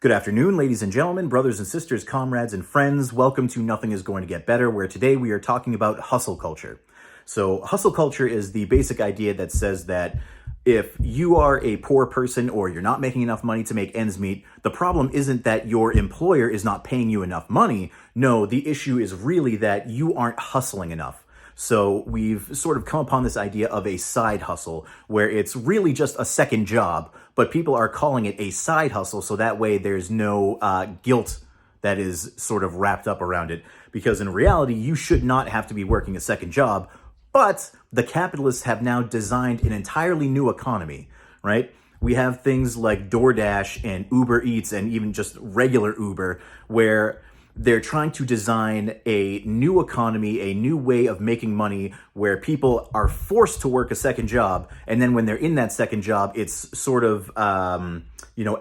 Good afternoon, ladies and gentlemen, brothers and sisters, comrades and friends. Welcome to Nothing is Going to Get Better, where today we are talking about hustle culture. So hustle culture is the basic idea that says that if you are a poor person or you're not making enough money to make ends meet, the problem isn't that your employer is not paying you enough money. No, the issue is really that you aren't hustling enough. So we've sort of come upon this idea of a side hustle where it's really just a second job, but people are calling it a side hustle so that way there's no guilt that is sort of wrapped up around it. Because in reality, you should not have to be working a second job, but the capitalists have now designed an entirely new economy, right? We have things like DoorDash and Uber Eats and even just regular Uber where they're trying to design a new economy, a new way of making money where people are forced to work a second job. And then when they're in that second job, it's sort of,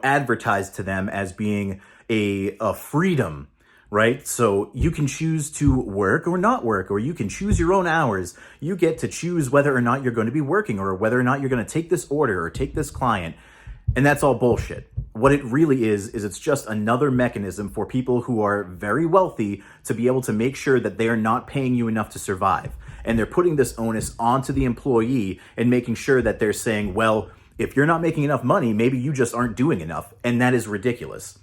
advertised to them as being a freedom, right? So you can choose to work or not work, or you can choose your own hours. You get to choose whether or not you're going to be working or whether or not you're going to take this order or take this client. And that's all bullshit. What it really is it's just another mechanism for people who are very wealthy to be able to make sure that they are not paying you enough to survive. And they're putting this onus onto the employee and making sure that they're saying, well, if you're not making enough money, maybe you just aren't doing enough. And that is ridiculous.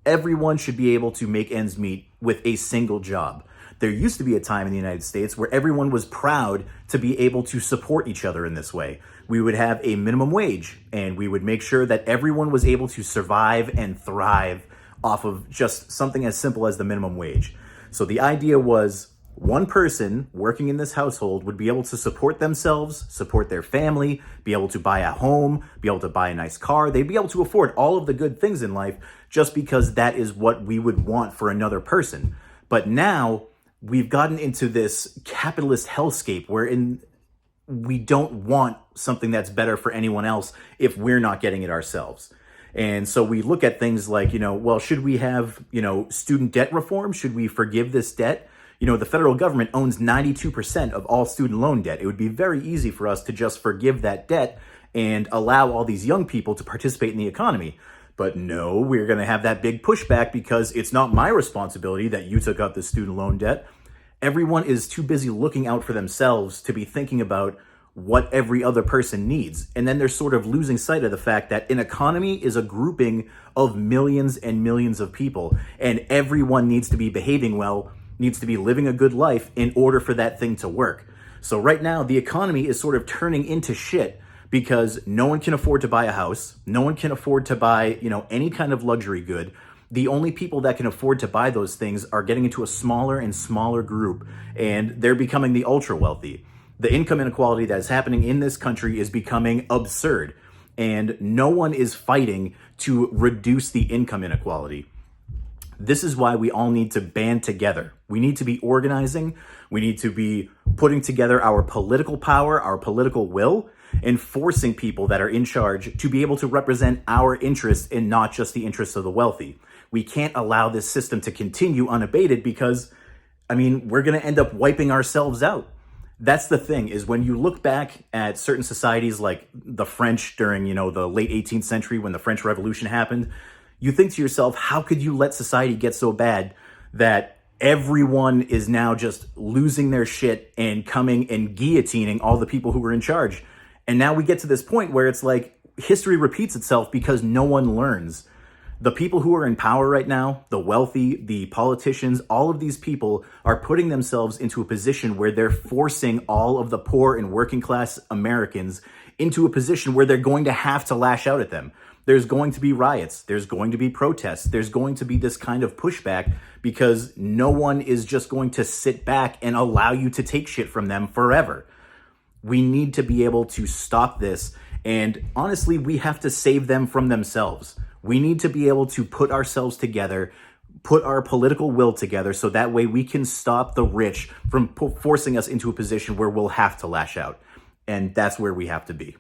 Everyone should be able to make ends meet with a single job. There used to be a time in the United States where everyone was proud to be able to support each other in this way. We would have a minimum wage, and we would make sure that everyone was able to survive and thrive off of just something as simple as the minimum wage. So the idea was one person working in this household would be able to support themselves, support their family, be able to buy a home, be able to buy a nice car. They'd be able to afford all of the good things in life just because that is what we would want for another person. But now we've gotten into this capitalist hellscape wherein we don't want something that's better for anyone else if we're not getting it ourselves. And so we look at things like, should we have, student debt reform? Should we forgive this debt? The federal government owns 92% of all student loan debt. It would be very easy for us to just forgive that debt and allow all these young people to participate in the economy. But no, we're going to have that big pushback because it's not my responsibility that you took out the student loan debt. Everyone is too busy looking out for themselves to be thinking about what every other person needs. And then they're sort of losing sight of the fact that an economy is a grouping of millions and millions of people, and everyone needs to be behaving well, needs to be living a good life in order for that thing to work. So right now, the economy is sort of turning into shit because no one can afford to buy a house. No one can afford to buy, any kind of luxury good. The only people that can afford to buy those things are getting into a smaller and smaller group, and they're becoming the ultra wealthy. The income inequality that is happening in this country is becoming absurd, and no one is fighting to reduce the income inequality. This is why we all need to band together. We need to be organizing. We need to be putting together our political power, our political will, and forcing people that are in charge to be able to represent our interests and not just the interests of the wealthy. We can't allow this system to continue unabated because, we're going to end up wiping ourselves out. That's the thing, is when you look back at certain societies like the French during, the late 18th century when the French Revolution happened, you think to yourself, how could you let society get so bad that everyone is now just losing their shit and coming and guillotining all the people who were in charge? And now we get to this point where it's like history repeats itself because no one learns. The people who are in power right now, the wealthy, the politicians, all of these people are putting themselves into a position where they're forcing all of the poor and working class Americans into a position where they're going to have to lash out at them. There's going to be riots. There's going to be protests. There's going to be this kind of pushback because no one is just going to sit back and allow you to take shit from them forever. We need to be able to stop this. And honestly, we have to save them from themselves. We need to be able to put ourselves together, put our political will together so that way we can stop the rich from forcing us into a position where we'll have to lash out. And that's where we have to be.